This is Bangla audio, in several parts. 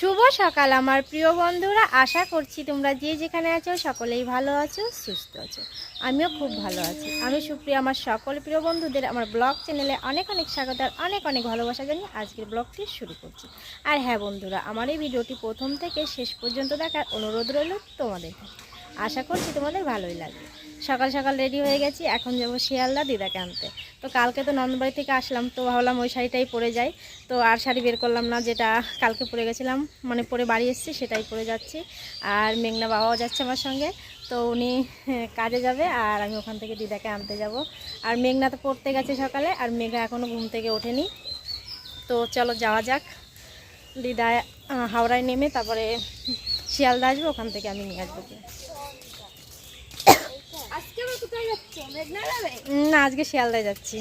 শুভ সকাল আমার প্রিয় বন্ধুরা, আশা করছি তোমরা যে যেখানে আছো সকলেই ভালো আছো, সুস্থ আছো। আমিও খুব ভালো আছি। আমি সুপ্রিয়া, আমার সকল প্রিয় বন্ধুদের আমার ব্লগ চ্যানেলে অনেক অনেক স্বাগত আর অনেক অনেক ভালোবাসা জানিয়ে আজকের ব্লগটি শুরু করছি। আর হ্যাঁ বন্ধুরা, আমার এই ভিডিওটি প্রথম থেকে শেষ পর্যন্ত দেখার অনুরোধ রইল তোমাদের। আশা করছি তোমাদের ভালোই লাগবে। সকাল সকাল রেডি হয়ে গেছি, এখন যাবো শিয়ালদা দিদাকে আনতে। তো কালকে তো নন্দবাড়ি থেকে আসলাম, তো ভাবলাম ওই শাড়িটাই পরে যাই। তো আর শাড়ি বের করলাম না, যেটা কালকে পরে গেছিলাম, মানে পরে বাড়ি এসেছি সেটাই পরে যাচ্ছি। আর মেঘনা বাবাও যাচ্ছে আমার সঙ্গে, তো উনি কাজে যাবে আর আমি ওখান থেকে দিদাকে আনতে যাব। আর মেঘনা তো পড়তে গেছে সকালে, আর মেঘা এখনও ঘুম থেকে ওঠেনি। তো চলো যাওয়া যাক। দিদা হাওড়ায় নেমে তারপরে শিয়ালদা আসবে, ওখান থেকে আমি নিয়ে আসবো। না, আজকে শিয়ালদায় যাচ্ছি।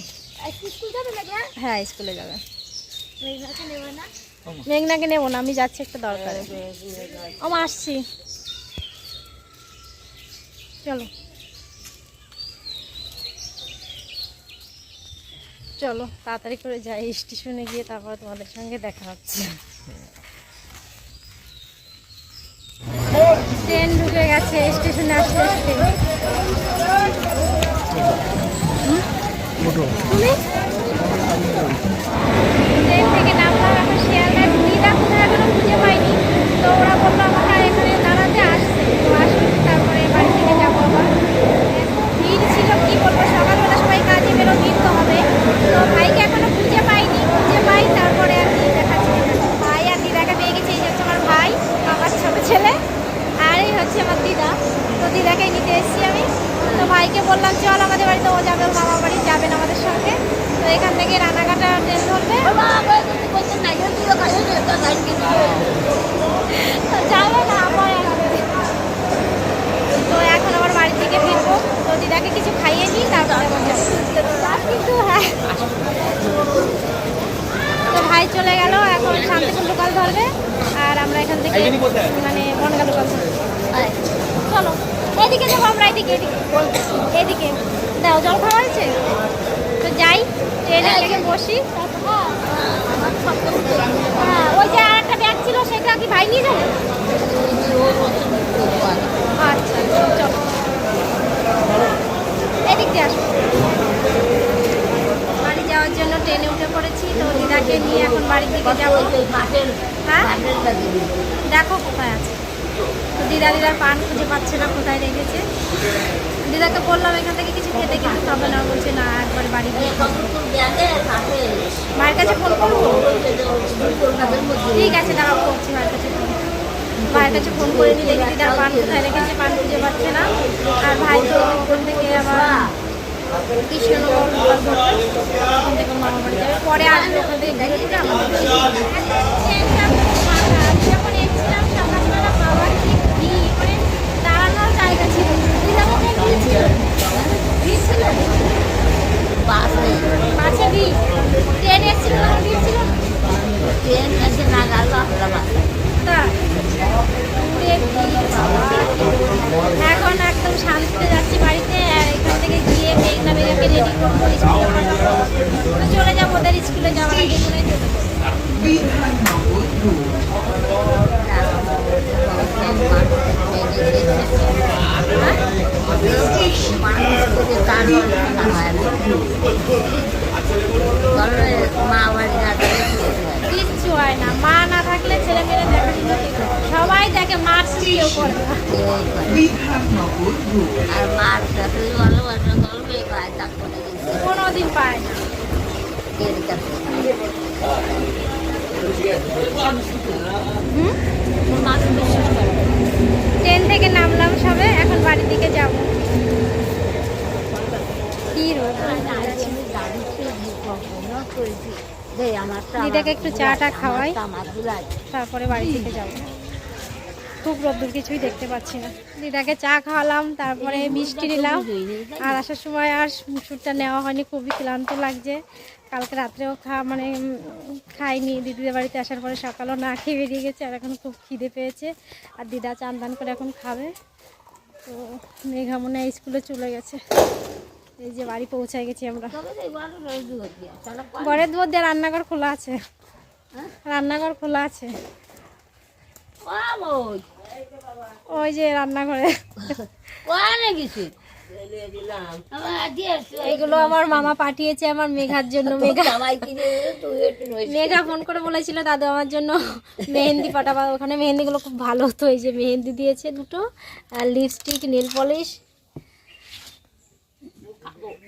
হ্যাঁ, স্কুলে যাবে। মেঘনাকে নেবো না, আমি যাচ্ছি একটা দরকারে। আমি আসছি, চলো চলো তাড়াতাড়ি করে যাই, স্টেশনে গিয়ে তারপর তোমাদের সঙ্গে দেখা হচ্ছে। ট্রেন ঢুকে গেছে স্টেশনে আসতে আসতে। তুমি ট্রেন থেকে নামলাম, এখন শিয়ালদায়। দিদা কোথায় এখনো খুঁজে পাইনি, তো ওরা বললো আমাকে এখানে দাঁড়াতে আসছে। তো আসুন, তারপরে বাড়ি থেকে যাবো আবার। ভিড় ছিল, কি বলবো, সকালবেলা সবাই কাজে বেরো, ভিড় তো হবে। তো ভাইকে এখনো খুঁজে পাইনি, খুঁজে পাই তারপরে আর কি দেখাচ্ছি। ভাই আর দিদাকে পেয়ে গেছি। এই হচ্ছে আমার ভাই, আমার ছোট ছেলে, আর এই হচ্ছে আমার দিদা। তো দিদাকে নিতে এসেছি আমি। তো ভাইকে বললাম চল আমাদের বাড়িতে, ও যাবে, ওর মামার বাড়ি যাবেন আমাদের সঙ্গে। তো এখান থেকে রানাঘাটা ট্রেন ধরবে, যাবে না আমার। তো এখন আবার বাড়ি থেকে ফিরবো। তো দিদাকে কিছু খাইয়ে নিই, তারপরে কিন্তু হ্যাঁ। তো ভাই চলে গেল, এখন শান্তিপুর লোকাল ধরবে, আর আমরা এখান থেকে মানে বনগা লোকাল ধরবো। চলো এদিকে যাবো আমরা, এদিকে এদিকে এদিকে দাও, জল খাওয়া হয়েছে। তো যাই, ট্রেনে থেকে বসি। হ্যাঁ, ওই যে আর একটা ব্যাগ ছিল, সেটা কি ভাই নিয়ে যাবে? আচ্ছা চলো, এদিক দিয়ে আসবো। বাড়ি যাওয়ার জন্য ট্রেনে উঠে পড়েছি। তো দিদাকে নিয়ে এখন বাড়ির দিকে যাবো। হ্যাঁ, দেখো কোথায় আছে। তো দিদার পান খুঁজে পাচ্ছে না, কোথায় রেখেছে। দিদাকে বললাম এখান থেকে কিছু খেতে, কিন্তু খাবে না, বলছে না একবার বাড়ি গিয়ে মায়ের কাছে ফোন করবো। ঠিক আছে, দাঁড়াও, করছি মায়ের কাছে ফোন। ভাইয়ের কাছে ফোন করে নিয়ে দেখি দিদার পান কোথায় রেখেছে, পান খুঁজে পাচ্ছে না। আর ভাই তো ওখান থেকে আবার কৃষ্ণনগর লোকাল ধরবে, ওখান থেকে মামা বাড়ি যাবে, পরে আসবে ওখান থেকে ঘুরে ঘুরে আমাদের। যখন এসেছিলাম সকালবেলা, বাবার ঠিক ভিড়, মানে দাঁড়ানোর জায়গা ছিল। বাসে ভিড়, ট্রেন এসেছিল, ভিড় ছিল। ট্রেন এসে না গেল, এখন একদম শান্তিতে যাচ্ছি বাড়িতে। আর এখান থেকে গিয়ে মেঘনা মেঘাকে রেডি করবো, স্কুলে পাঠাবো। চলে যাবো ওদের স্কুলে যাওয়ার আগে মনে চলে কিচ্ছু হয় না। মা না থাকলে ছেলে মেয়ে দেখা দিল, সবাই দেখে, মার কেউ করে না। কোনোদিন পায় না। ট্রেন থেকে নামলাম সবে, এখন বাড়ির দিকে যাবো। কি রোদ, দিদাকে একটু চাটা খাওয়াই, তারপরে বাড়ি থেকে যাবো। খুব রোদ্দুর, কিছুই দেখতে পাচ্ছি না। দিদাকে চা খাওয়ালাম, তারপরে মিষ্টি নিলাম। আর আসার সময় আর মুসুরটা নেওয়া হয়নি, খুবই ক্লান্ত লাগছে। কালকে রাত্রেও খাইনি। দিদিদের বাড়িতে আসার পরে সকালও না খেয়ে বেরিয়ে গেছে, আর এখন খুব খিদে পেয়েছে। আর দিদা চান দান করে এখন খাবে। তো মেঘা মনে হয় স্কুলে চলে গেছে। এই যে বাড়ি পৌঁছায় গেছি আমরা। ঘরের দুয়ার দিয়ে রান্নাঘর খোলা আছে, রান্নাঘর খোলা আছে। ওই যে রান্নাঘরে এইগুলো আমার মামা পাঠিয়েছে আমার মেঘার জন্য। মেঘা ফোন করে বলেছিল দাদু আমার জন্য মেহেন্দি পাঠাবা, ওখানে মেহেন্দিগুলো খুব ভালো হতো। এই যে মেহেন্দি দিয়েছে দুটো, আর লিপস্টিক, নেল পলিশ।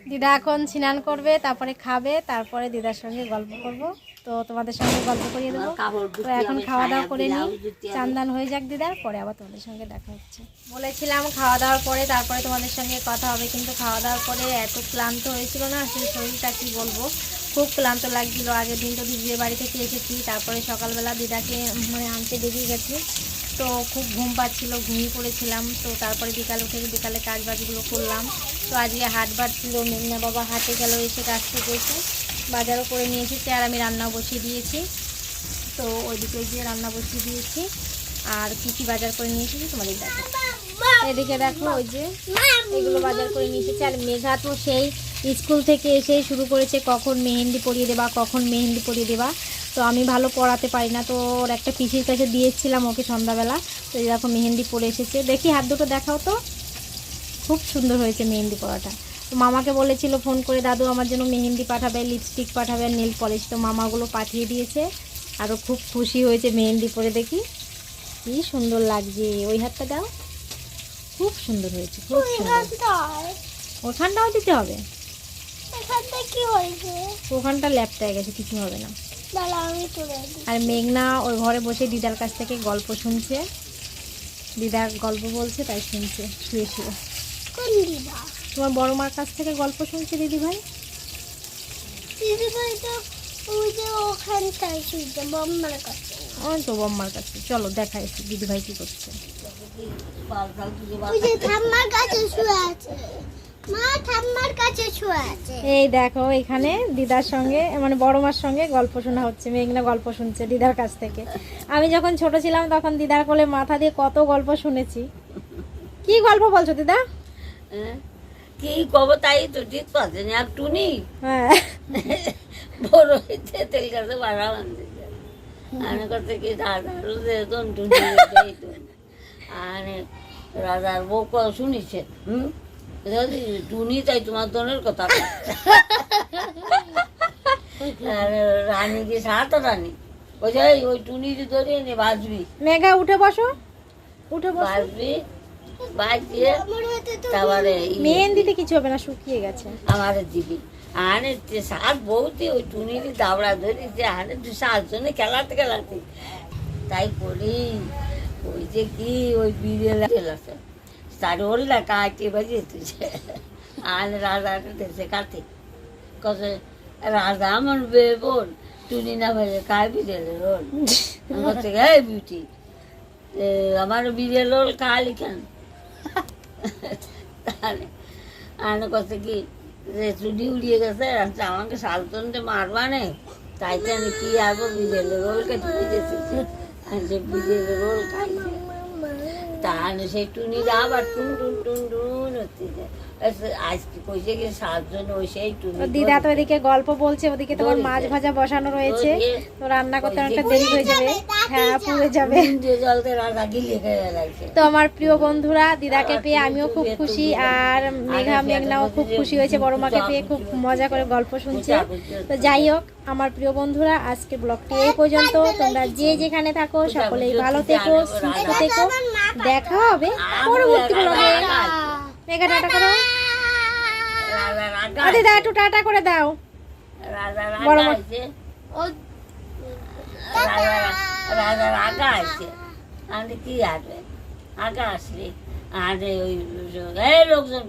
দিদা এখন স্নান করবে, তারপরে খাবে, তারপরে দিদার সঙ্গে গল্প করব। তো তোমাদের সঙ্গে গল্প করিয়ে দেবো। তো এখন খাওয়া দাওয়া করে নিই, চান্দান হয়ে যাক দিদার, পরে আবার তোমাদের সঙ্গে দেখা হচ্ছে। বলেছিলাম খাওয়া দাওয়ার পরে তারপরে তোমাদের সঙ্গে কথা হবে, কিন্তু খাওয়া দাওয়ার পরে এত ক্লান্ত হয়েছিল না, সেই শরীরটা কি বলবো, খুব ক্লান্ত লাগছিল। আগের দিন তো দিদির বাড়ি থেকে এসেছি, তারপরে সকালবেলা দিদাকে মানে আনতে বেরিয়ে গেছি, তো খুব ঘুম পাচ্ছিল, ঘুমিয়ে পড়েছিলাম। তো তারপরে বিকালে উঠে বিকালে কাজ বাজগুলো করলাম। তো আজকে হাটবার ছিল, মেঘনা বাবা হাটে গেল, এসে কাজ থেকে এসে বাজারও করে নিয়ে এসেছি, আর আমি রান্নাও বসিয়ে দিয়েছি। তো ওইদিকে যে রান্না বসিয়ে দিয়েছি, আর কী কী বাজার করে নিয়ে এসেছি তোমাদের দেখো। এদিকে দেখো ওই যে এগুলো বাজার করে নিয়ে এসেছি। আর মেঘা তো সেই স্কুল থেকে এসেই শুরু করেছে কখন মেহেন্দি পরিয়ে দেবা, কখন মেহেন্দি পরিয়ে দেবা। তো আমি ভালো পড়াতে পারি না, তো ওর একটা পিসির কাছে দিয়েছিলাম ওকে সন্ধ্যাবেলা। তো এই দেখো মেহেন্দি পরে এসেছে, দেখি হাত দুটো দেখাও তো, খুব সুন্দর হয়েছে মেহেন্দি পরাটা। তো মামাকে বলেছিল ফোন করে দাদু আমার জন্য মেহেন্দি পাঠাবে, লিপস্টিক পাঠাবে, নেল পলিশ। তো মামাগুলো পাঠিয়ে দিয়েছে, আরও খুব খুশি হয়েছে মেহেন্দি পরে। দেখি কি সুন্দর লাগছে, ওই হাতটা দাও, খুব সুন্দর হয়েছে, খুব সুন্দর। ওখানটাও দিতে হবে, ওখানটা ল্যাপটায় গেছে, কিছু হবে না। আর মেঘনা ওর ঘরে বসে দিদার কাছ থেকে গল্প শুনছে, দিদার গল্প বলছে তাই শুনছে শুয়ে শুয়ে। তোমার বড় মার কাছ থেকে গল্প শুনছে দিদি ভাই। ওই তো বম্মার কাছে, চলো দেখাই দিদি ভাই কি করছে। এই দেখো এখানে দিদার সঙ্গে মানে বড় মার সঙ্গে গল্প শোনা হচ্ছে, মেঘনা গল্প শুনছে দিদার কাছ থেকে। আমি যখন ছোট ছিলাম তখন দিদার কোলে মাথা দিয়ে কত গল্প শুনেছি। কি গল্প বলছো দিদা? কি কব তাই তো ঠিক পাচ্ছে না, একটু নি হ্যাঁ বড় হইতে তেল কাছে বাড়া আনতে আনে করতে কি দাদারও যে টুনি আর রাজার বউ শুনিছে টুনি তাই তোমার দনের কথা। আর রানী কি সাত রানী ওই যে ওই টুনি ধরে এনে বাজবি। মেঘা উঠে বসো, উঠে বাজবি বাজিয়ে তারপরে মেহেন্দিতে কিছু হবে না, শুকিয়ে গেছে। আমার দিবি আনে সাত বউতে ওই টুনির দাবড়া ধরি যে আনে সাতজনে খেলাতে খেলাতে তাই করি। ওই যে কি ওই বিড়েলা আছে তার ওল্লা কাটে বাজিয়ে তুছে আনে রাজা দেশে কাটে কত রাজা আমার বেয়ে বোন টুনি না ভাই কায় বিড়েলে রোল করতে গে বিউটি আমার বিড়েল রোল কালি কেন তাহলে আনে করতে কি যে চুনি উড়িয়ে গেছে আমাকে শালতনতে মারবা নে তাই তো আমি কি আসবো বিড়েল রোল কেটে দিয়েছি যে বিড়েল রোল খাইছে। তাহলে সেই টুনি আবার টুন টুন টুন টুন হচ্ছে আজকে কইছে কি সাতজন ওই সেই টুনি। দিদা তো এদিকে গল্প বলছে, ওদিকে তোমার মাছ ভাজা বসানো রয়েছে, তো রান্না করতে অনেকটা দেরি হয়ে যাবে। হ্যাঁ পুড়ে যাবে। তো আমার প্রিয় বন্ধুরা দিদাকে পেয়ে আমিও খুব খুশি, আর মেঘনাও খুব খুশি হয়েছে, বড় মাকে পেয়ে খুব মজা করে গল্প শুনছে। তো যাই হোক আমার প্রিয় বন্ধুরা আজকে ব্লগটি এই পর্যন্ত। তোমরা যে যেখানে থাকো সকলেই ভালো থেকো, সুস্থ থেকো। দেখা হবে পরবর্তী ব্লগে। মেঘা টাটা করো, দিদা একটু টাটা করে দাও। রাজার আগা আছে আমি কি আসবে আগা আসলে আর ওই লোকজন